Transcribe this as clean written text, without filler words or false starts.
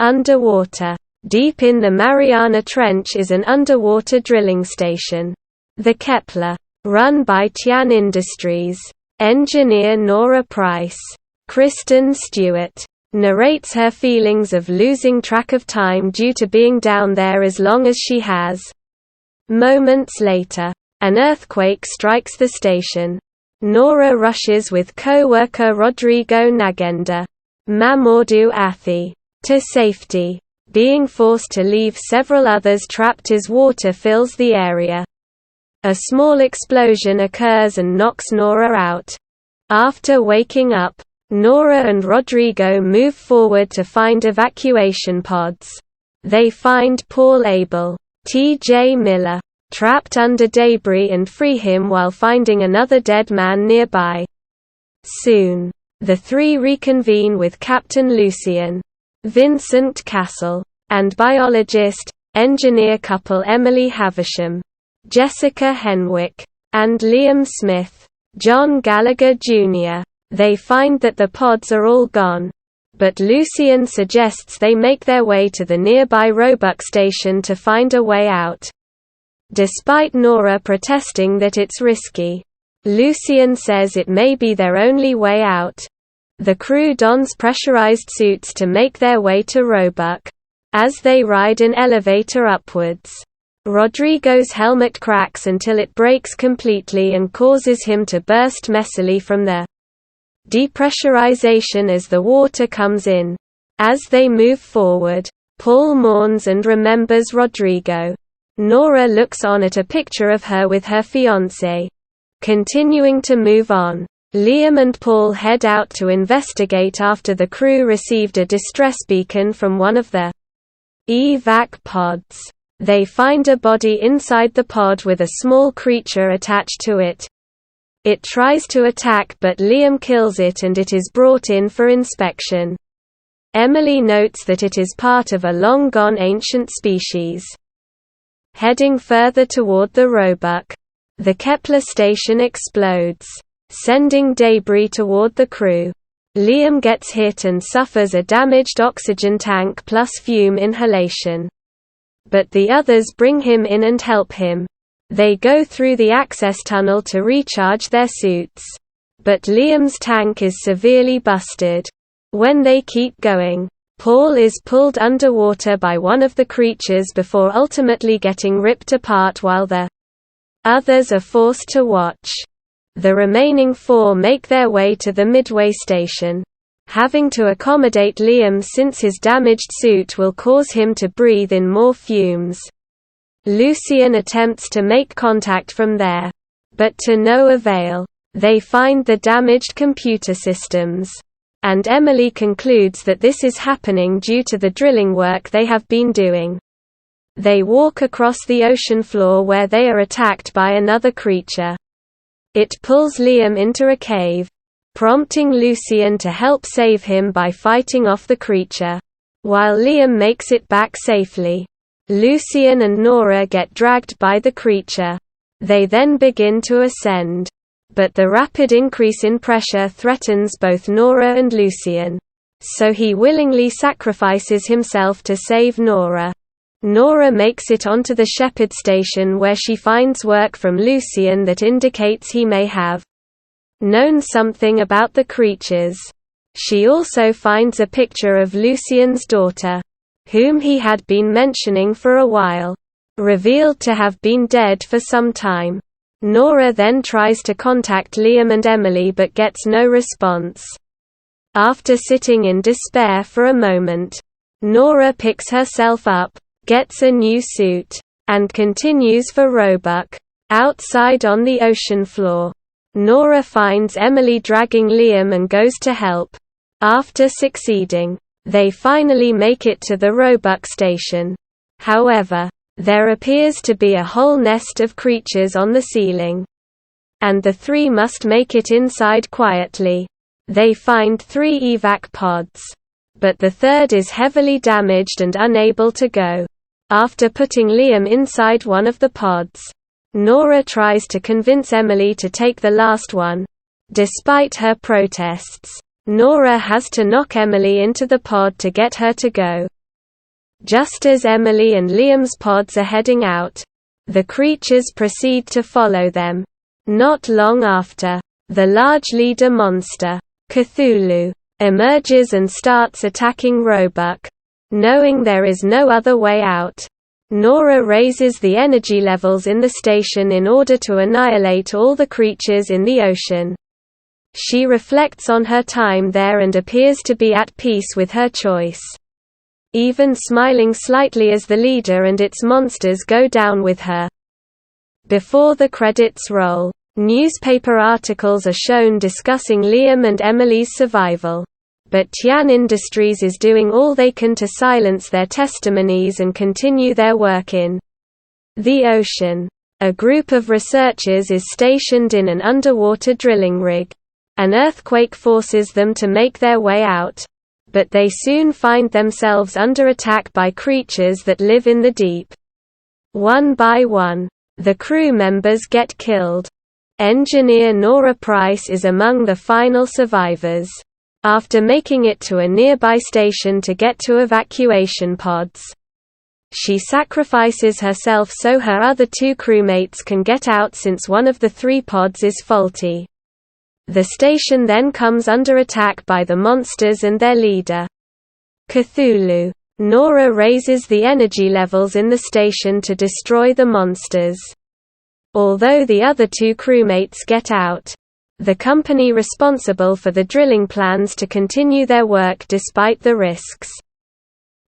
Underwater. Deep in the Mariana Trench is an underwater drilling station. The Kepler, run by Tian Industries. Engineer Nora Price. Kristen Stewart narrates her feelings of losing track of time due to being down there as long as she has. Moments later, an earthquake strikes the station. Nora rushes with co-worker Rodrigo Nagenda, Mamoudou Athie, to safety. Being forced to leave several others trapped as water fills the area. A small explosion occurs and knocks Nora out. After waking up, Nora and Rodrigo move forward to find evacuation pods. They find Paul Abel, T.J. Miller, trapped under debris and free him while finding another dead man nearby. Soon, the three reconvene with Captain Lucien, Vincent Cassel, and biologist, engineer couple Emily Havisham, Jessica Henwick, and Liam Smith, John Gallagher Jr. They find that the pods are all gone, but Lucien suggests they make their way to the nearby Roebuck station to find a way out. Despite Nora protesting that it's risky, Lucien says it may be their only way out. The crew dons pressurized suits to make their way to Roebuck. As they ride an elevator upwards, Rodrigo's helmet cracks until it breaks completely and causes him to burst messily from the depressurization as the water comes in. As they move forward, Paul mourns and remembers Rodrigo. Nora looks on at a picture of her with her fiancé. Continuing to move on, Liam and Paul head out to investigate after the crew received a distress beacon from one of the evac pods. They find a body inside the pod with a small creature attached to it. It tries to attack but Liam kills it and it is brought in for inspection. Emily notes that it is part of a long-gone ancient species. Heading further toward the Roebuck, the Kepler station explodes, sending debris toward the crew. Liam gets hit and suffers a damaged oxygen tank plus fume inhalation. But the others bring him in and help him. They go through the access tunnel to recharge their suits. But Liam's tank is severely busted. When they keep going, Paul is pulled underwater by one of the creatures before ultimately getting ripped apart while the others are forced to watch. The remaining four make their way to the Midway station, having to accommodate Liam since his damaged suit will cause him to breathe in more fumes. Lucien attempts to make contact from there, but to no avail. They find the damaged computer systems, and Emily concludes that this is happening due to the drilling work they have been doing. They walk across the ocean floor where they are attacked by another creature. It pulls Liam into a cave, prompting Lucien to help save him by fighting off the creature. While Liam makes it back safely, Lucien and Nora get dragged by the creature. They then begin to ascend, but the rapid increase in pressure threatens both Nora and Lucien, so he willingly sacrifices himself to save Nora. Nora makes it onto the Shepherd station where she finds work from Lucien that indicates he may have known something about the creatures. She also finds a picture of Lucien's daughter, whom he had been mentioning for a while, revealed to have been dead for some time. Nora then tries to contact Liam and Emily but gets no response. After sitting in despair for a moment, Nora picks herself up, gets a new suit, and continues for Roebuck. Outside on the ocean floor, Nora finds Emily dragging Liam and goes to help. After succeeding, they finally make it to the Roebuck station. However, there appears to be a whole nest of creatures on the ceiling, and the three must make it inside quietly. They find 3 evac pods, but the third is heavily damaged and unable to go. After putting Liam inside one of the pods, Nora tries to convince Emily to take the last one. Despite her protests, Nora has to knock Emily into the pod to get her to go. Just as Emily and Liam's pods are heading out, the creatures proceed to follow them. Not long after, the large leader monster, Cthulhu, emerges and starts attacking Roebuck. Knowing there is no other way out, Nora raises the energy levels in the station in order to annihilate all the creatures in the ocean. She reflects on her time there and appears to be at peace with her choice, even smiling slightly as the leader and its monsters go down with her. Before the credits roll, newspaper articles are shown discussing Liam and Emily's survival. But Tian Industries is doing all they can to silence their testimonies and continue their work in the ocean. A group of researchers is stationed in an underwater drilling rig. An earthquake forces them to make their way out, but they soon find themselves under attack by creatures that live in the deep. One by one, the crew members get killed. Engineer Nora Price is among the final survivors. After making it to a nearby station to get to evacuation pods, she sacrifices herself so her other two crewmates can get out since one of the 3 pods is faulty. The station then comes under attack by the monsters and their leader, Cthulhu. Nora raises the energy levels in the station to destroy the monsters. Although the other 2 crewmates get out, the company responsible for the drilling plans to continue their work despite the risks.